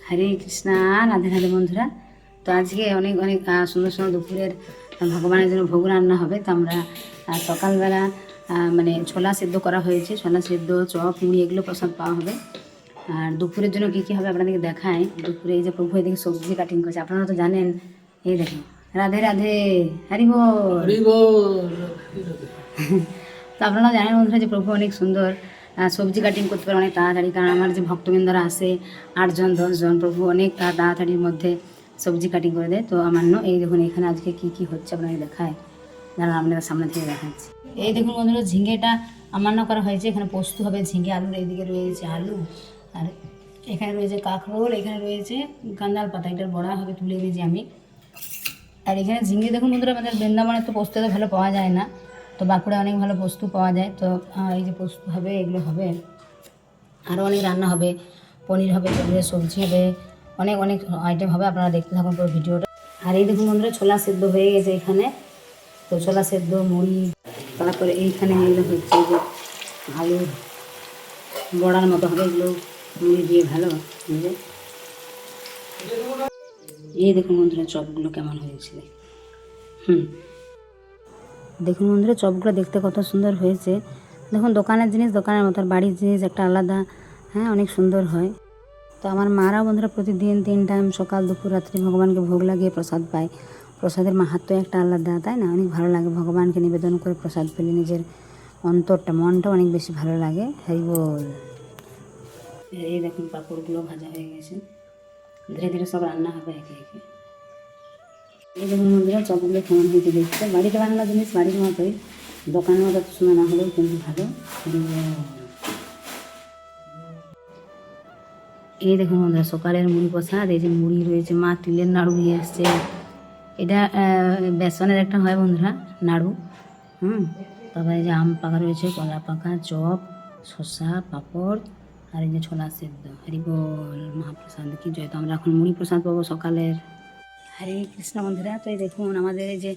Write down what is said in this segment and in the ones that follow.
হরে কৃষ্ণা, রাধে রাধে বন্ধুরা। তো আজকে অনেক অনেক সুন্দর সুন্দর দুপুরের ভগবানের জন্য ভোগ রান্না হবে। তো আমরা সকালবেলা মানে ছোলা সেদ্ধ করা হয়েছে, ছোলা সেদ্ধ, চপ, মুড়ি এগুলো প্রসাদ পাওয়া হবে। আর দুপুরের জন্য কী কী হবে আপনাদেরকে দেখায়। দুপুরে এই যে প্রভু এদিকে সবজি কাটিং করছে, আপনারা তো জানেন। এই দেখুন, রাধে রাধে, হরি বল। তো আপনারা জানেন বন্ধুরা যে প্রভু অনেক সুন্দর সবজি কাটিং করতে পারে অনেক তাড়াতাড়ি। কারণ আমার যে ভক্তবৃন্দরা আসে 8 জন 10 জন, প্রভু অনেক তাড়াতাড়ির মধ্যে সবজি কাটিং করে দেয়। তো আমান্য এই দেখুন এখানে আজকে কি কি হচ্ছে আপনাকে দেখায়, যারা আপনাদের সামনে থেকে দেখাচ্ছি। এই দেখুন বন্ধুরা, ঝিঙেটা আমান্য করা হয়েছে। এখানে পোস্ত হবে, ঝিঙে আলুর এইদিকে রয়েছে আলু, আর এখানে রয়েছে কাঁকরোল, এখানে রয়েছে কান্দাল পাতা, এটার বড়া হবে, তুলে দিয়েছি আমি। আর এখানে ঝিঙে দেখুন বন্ধুরা, আমাদের বৃন্দাবনে তো পোস্ত তো ভালো পাওয়া যায় না, তো বাঁকুড়া অনেক ভালো পোস্ত পাওয়া যায়। তো এই যে পোস্ত হবে, এগুলো হবে, আরও অনেক রান্না হবে, পনির হবে, পনিরের সবজি হবে, অনেক অনেক আইটেম হবে। আপনারা দেখতে থাকুন পুরো ভিডিওটা। আর এই দেখুন বন্ধুরা, ছোলা সেদ্ধ হয়ে গেছে এখানে। তো ছোলা সেদ্ধ, মুড়ি, তারপরে এইখানে এগুলো হচ্ছে যে আলু বড়ার মতো হবে, এগুলো মুড়ি দিয়ে ভালো। এই দেখুন বন্ধুরা, চপগুলো কেমন হয়েছে। দেখুন বন্ধুরা, চপগুলো দেখতে কত সুন্দর হয়েছে। দেখুন, দোকানের জিনিস দোকানের মতো, আর বাড়ির জিনিস একটা আলাদা। হ্যাঁ, অনেক সুন্দর হয়। তো আমার মারা বন্ধুরা প্রতিদিন 3 টাইম, সকাল দুপুর রাত্রি, ভগবানকে ভোগ লাগিয়ে প্রসাদ পায়। প্রসাদের মাহাত্ম্য একটা আলাদা, তাই না? অনেক ভালো লাগে ভগবানকে নিবেদন করে প্রসাদ পেলে, নিজের অন্তরটা, মনটা অনেক বেশি ভালো লাগে। হরি বল। এই দেখুন পাঁপড়গুলো ভাজা হয়ে গেছে, ধীরে ধীরে সব রান্না হবে একে একে। এই দেখুন বন্ধুরা, চপগুলো কেমন হয়েছে দেখতে। বাড়িতে বানানো জিনিস বাড়ির মতোই, দোকানের মতো সময় না হলেও কিন্তু ভালো। এই দেখুন বন্ধুরা, সকালের মুড়ি প্রসাদ। এই যে মুড়ি রয়েছে, মা তিলের নাড়ু নিয়ে এসছে। এটা বেসনের একটা হয় বন্ধুরা, নাড়ু। তারপরে এই যে আম পাকা রয়েছে, কলা পাকা, চপ, শসা, পাঁপড়, আর এই যে ছোলা সেদ্ধ। হরি বল, মহাপ্রসাদ কি জয়। তো আমরা এখন মুড়ি প্রসাদ পাবো সকালের। হরে কৃষ্ণ বন্ধুরা। তো এই দেখুন আমাদের এই যে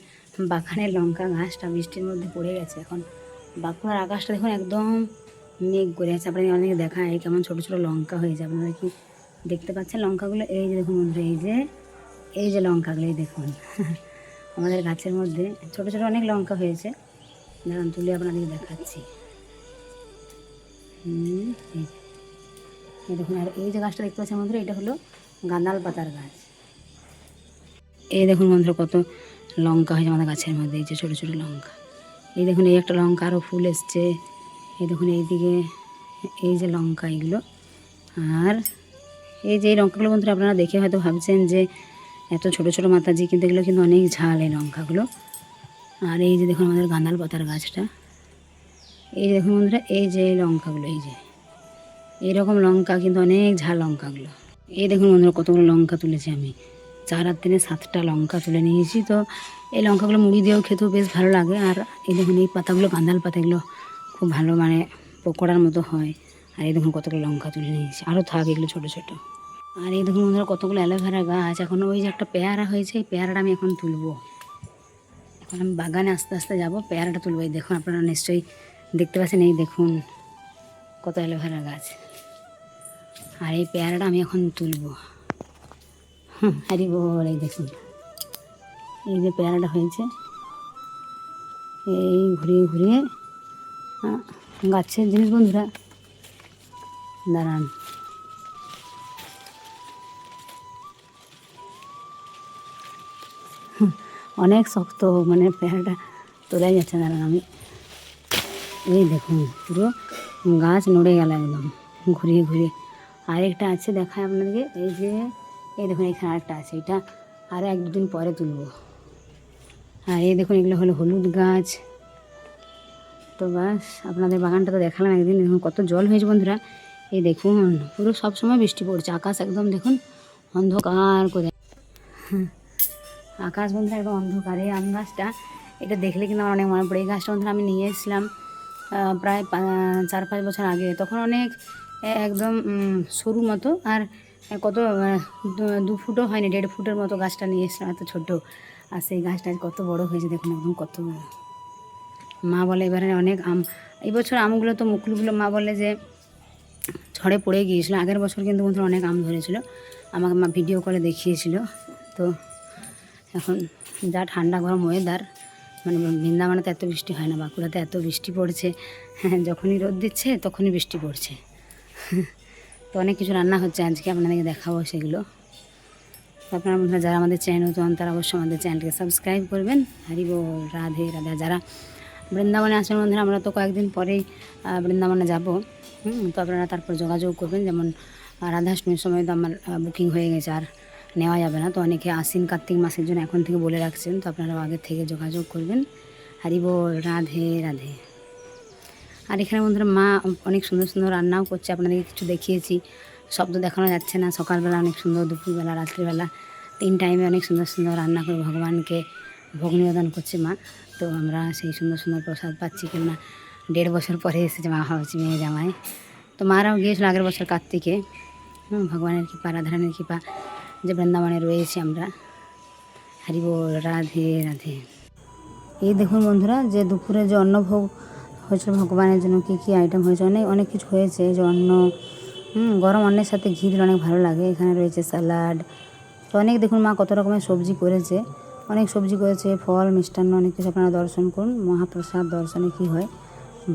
বাগানের লঙ্কা গাছটা বৃষ্টির মধ্যে পড়ে গেছে। এখন বাঁকুড়ার আকাশটা দেখুন একদম মেঘ করে আছে। আপনাদের অনেকে দেখায় কেমন ছোটো ছোটো লঙ্কা হয়েছে। আপনারা কি দেখতে পাচ্ছেন লঙ্কাগুলো? এই যে দেখুন বন্ধুরা, এই যে লঙ্কাগুলো, এই দেখুন আমাদের গাছের মধ্যে ছোটো ছোটো অনেক লঙ্কা হয়েছে। দাঁড়ান তুলে আপনাদেরকে দেখাচ্ছি। এই দেখুন, আর এই যে গাছটা দেখতে পাচ্ছেন বন্ধুরা, এটা হলো গাঁদাল পাতার গাছ। এই দেখুন বন্ধুরা, কত লঙ্কা হয়েছে আমাদের গাছের মধ্যে, এই যে ছোটো ছোটো লঙ্কা। এই দেখুন, এই একটা লঙ্কা আরও ফুল এসছে। এই দেখুন এইদিকে এই যে লঙ্কা এগুলো। আর এই যে এই লঙ্কাগুলো বন্ধুরা, আপনারা দেখে হয়তো ভাবছেন যে এত ছোটো ছোটো মাতাজি, কিন্তু এগুলো কিন্তু অনেক ঝাল এই লঙ্কাগুলো। আর এই যে দেখুন আমাদের গাঁদাল পাতার গাছটা। এই যে দেখুন বন্ধুরা, এই যে এই লঙ্কাগুলো, এই যে এইরকম লঙ্কা, কিন্তু অনেক ঝাল লঙ্কাগুলো। এই দেখুন বন্ধুরা, কতগুলো লঙ্কা তুলেছি আমি, 4 আর 3 7টা লঙ্কা তুলে নিয়েছি। তো এই লঙ্কাগুলো মুড়ি দিয়েও খেতেও বেশ ভালো লাগে। আর এই দেখুন এই পাতাগুলো, গাঁদাল পাতাগুলো খুব ভালো, মানে পকোড়ার মতো হয়। আর এই দেখুন কতগুলো লঙ্কা তুলে নিয়েছি, আরও থাক এগুলো ছোটো ছোটো। আর এই দেখুন বন্ধুরা, কতগুলো অ্যালোভেরা গাছ। এখন ওই যে একটা পেয়ারা হয়েছে, এই পেয়ারাটা আমি এখন তুলবো। এখন আমি বাগানে আস্তে আস্তে যাবো, পেয়ারাটা তুলবো। এই দেখুন, আপনারা নিশ্চয়ই দেখতে পাচ্ছেন, এই দেখুন কত অ্যালোভেরা গাছ। আর এই পেয়ারাটা আমি এখন তুলবো। হরি বল। এই দেখুন এই যে পেয়ারাটা হয়েছে, এই ঘুরিয়ে ঘুরিয়ে গাছের জিনিস বন্ধুরা। দাঁড়ান, অনেক শক্ত, মানে পেয়ারাটা তোলাই যাচ্ছে। দাঁড়ান, আমি এই দেখুন পুরো গাছ নড়ে গেল একদম ঘুরিয়ে ঘুরিয়ে। আরেকটা আছে দেখায় আপনাদেরকে, এই যে এই দেখুন এখানে আরেকটা আছে, এটা আরও 1-2 দিন পরে তুলবো। আর এই দেখুন এগুলো হলো হলুদ গাছ। তো বাস, আপনাদের বাগানটা তো দেখালাম একদিন। দেখুন কত জল হয়েছে বন্ধুরা। এই দেখুন পুরো সব সময় বৃষ্টি পড়ছে, আকাশ একদম দেখুন অন্ধকার করে। আকাশ বন্ধুরা একদম অন্ধকার। এই আম গাছটা, এটা দেখলে কিন্তু আমার অনেক মনে পড়ে। এই গাছটা বন্ধুরা আমি নিয়ে এসেছিলাম প্রায় 4-5 বছর আগে। তখন অনেক একদম সরু মতো, আর কত 2 ফুটও হয়নি, 1.5 ফুটের মতো গাছটা নিয়ে এসেছিলাম, এত ছোটো। আর সেই গাছটা কত বড় হয়েছে দেখুন, একদম কত বড়। মা বলে এবারে অনেক আম, এই বছর আমগুলো তো মুকুলগুলো মা বলে যে ঝড়ে পড়ে গিয়েছিলো। আগের বছর কিন্তু বন্ধুরা অনেক আম ধরেছিল। আমাকে মা ভিডিও কলে দেখিয়েছিল। তো এখন যা ঠান্ডা গরম ওয়েদার, মানে বৃন্দাবনে তো এত বৃষ্টি হয় না, বাঁকুড়াতে এত বৃষ্টি পড়ছে। হ্যাঁ, যখনই রোদ দিচ্ছে তখনই বৃষ্টি পড়ছে। তো অনেক কিছু রান্না হচ্ছে আজকে, আপনাদেরকে দেখাবো সেগুলো। তো আপনারা বন্ধুরা যারা আমাদের চ্যানেল নতুন তারা অবশ্যই আমাদের চ্যানেলকে সাবস্ক্রাইব করবেন। হরি বল, রাধে রাধে। যারা বৃন্দাবনে আসেন বন্ধুরা, আমরা তো কয়েকদিন পরেই বৃন্দাবনে যাব। তো আপনারা তারপর যোগাযোগ করবেন। যেমন রাধাষ্টমীর সময় তো আমার বুকিং হয়ে গেছে, আর নেওয়া যাবে না। তো অনেকে আশ্বিন কার্তিক মাসের জন্য এখন থেকে বলে রাখছেন, তো আপনারা আগের থেকে যোগাযোগ করবেন। হরি বল, রাধে রাধে। আর এখানে বন্ধুরা মা অনেক সুন্দর সুন্দর রান্নাও করছে, আপনাদেরকে কিছু দেখিয়েছি, শব্দ দেখানো যাচ্ছে না। সকালবেলা অনেক সুন্দর, দুপুরবেলা, রাত্রিবেলা 3 টাইমে অনেক সুন্দর সুন্দর রান্না করে ভগবানকে ভোগ নিবেদন করছে মা। তো আমরা সেই সুন্দর সুন্দর প্রসাদ পাচ্ছি, কেননা 1.5 বছর পরে এসেছে মা ভাবছি মেয়ে জামাই। তো মারাও গিয়েছিল আগের বছর কার্তিকে। ভগবানের কৃপা, রাধারানীর কৃপা যে বৃন্দাবনে রয়েছে আমরা। হরি বল, রাধে রাধে। এই দেখুন বন্ধুরা, যে দুপুরে যে অন্নভোগ হয়েছিল ভগবানের জন্য, কী কী আইটেম হয়েছে, অনেক অনেক কিছু হয়েছে। যে অন্ন, গরম অন্নের সাথে ঘি দিলে অনেক ভালো লাগে। এখানে রয়েছে স্যালাড, তো অনেক দেখুন মা কত রকমের সবজি করেছে, অনেক সবজি করেছে, ফল, মিষ্টান্ন, অনেক কিছু। আপনারা দর্শন করুন। মহাপ্রসাদ দর্শনে কি হয়,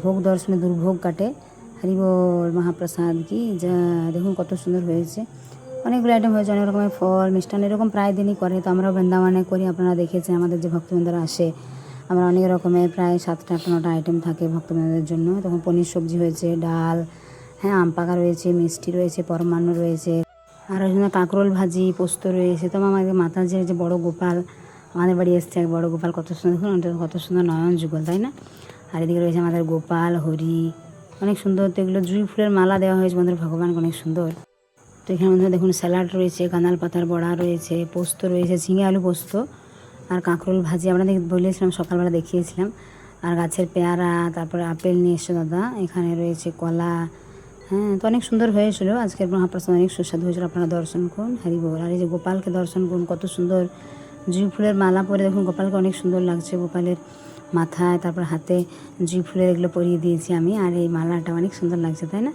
ভোগ দর্শনে দুর্ভোগ কাটে। হরি বল, মহাপ্রসাদ কি যা, দেখুন কত সুন্দর হয়েছে। অনেকগুলো আইটেম হয়েছে, অনেক রকমের ফল, মিষ্টান্ন, এরকম প্রায় দিনই করে। তো আমরাও বৃন্দাবনে করি, আপনারা দেখেছেন আমাদের যে ভক্তবৃন্দরা আসে, আমরা অনেক রকমের প্রায় 7টা 9টা আইটেম থাকে ভক্তবৃন্দদের জন্য। তখন পনির সবজি হয়েছে, ডাল, হ্যাঁ, আম পাকা রয়েছে, মিষ্টি রয়েছে, পরমান্ন রয়েছে, আর ওই জন্য কাঁকরোল ভাজি, পোস্ত রয়েছে। তো আমাদের মাতাজির যে বড় গোপাল আমাদের বাড়ি এসছে, এক বড় গোপাল, কত সুন্দর, দেখুন ওটা কত সুন্দর নয়ন যুগল, তাই না? আর এদিকে রয়েছে আমাদের গোপাল, হরি, অনেক সুন্দর। তো এগুলো জুঁই ফুলের মালা দেওয়া হয়েছে বন্ধুরা ভগবানকে, অনেক সুন্দর। তো এখানে বন্ধুরা দেখুন স্যালাড রয়েছে, কাঁদাল পাতার বড়া রয়েছে, পোস্ত রয়েছে, ঝিঙে আলু পোস্ত, আর কাঁকরোল ভাজি আপনাদের বলেছিলাম, সকালবেলা দেখিয়েছিলাম। আর গাছের পেয়ারা, তারপরে আপেল নিয়ে এসছে দাদা। এখানে রয়েছে কলা। হ্যাঁ, তো অনেক সুন্দর হয়েছিল আজকের মহাপ্রসাদ, অনেক সুস্বাদু হয়েছিল। আপনারা দর্শন করুন। হরি বল। আর এই যে গোপালকে দর্শন করুন, কত সুন্দর জুঁই ফুলের মালা পরে, দেখুন গোপালকে অনেক সুন্দর লাগছে। গোপালের মাথায়, তারপর হাতে জুঁই ফুলের এগুলো পরিয়ে দিয়েছি আমি, আর এই মালাটা অনেক সুন্দর লাগছে, তাই না?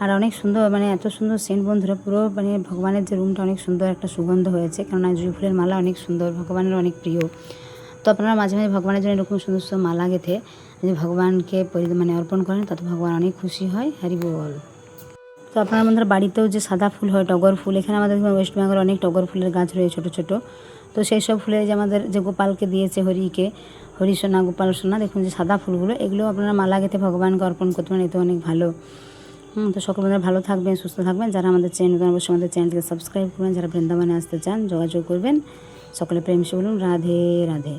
আর অনেক সুন্দর, মানে এত সুন্দর সেন্ট বন্ধুরা, পুরো মানে ভগবানের যে রুমটা অনেক সুন্দর একটা সুগন্ধ হয়েছে, কেননা জুঁই ফুলের মালা অনেক সুন্দর, ভগবানের অনেক প্রিয়। তো আপনারা মাঝে মাঝে ভগবানের জন্য এরকম সুন্দর সুন্দর মালা গেঁথে যদি ভগবানকে মানে অর্পণ করেন, তত ভগবান অনেক খুশি হয়। হরি বল। তো আপনার বন্ধুরা বাড়িতেও যে সাদা ফুল হয়, টগর ফুল, এখানে আমাদের ওয়েস্ট বেঙ্গল অনেক টগর ফুলের গাছ রয়েছে ছোটো ছোটো। তো সেই সব ফুলের যে আমাদের যে গোপালকে দিয়েছে, হরিকে, হরি সোনা, গোপাল সোনা, দেখুন যে সাদা ফুলগুলো, এগুলো আপনারা মালা গেঁথে ভগবানকে অর্পণ করতে পারেন, এতে অনেক ভালো। তো সকল বন্ধুরা ভালো থাকবেন, সুস্থ থাকবেন। যারা আমাদের চ্যানেল অবশ্যই আমাদের চ্যানেলকে সাবস্ক্রাইব করবেন। যারা বৃন্দাবনে আসতে চান যোগাযোগ করবেন। সকলে প্রেম সে বলুন, রাধে রাধে।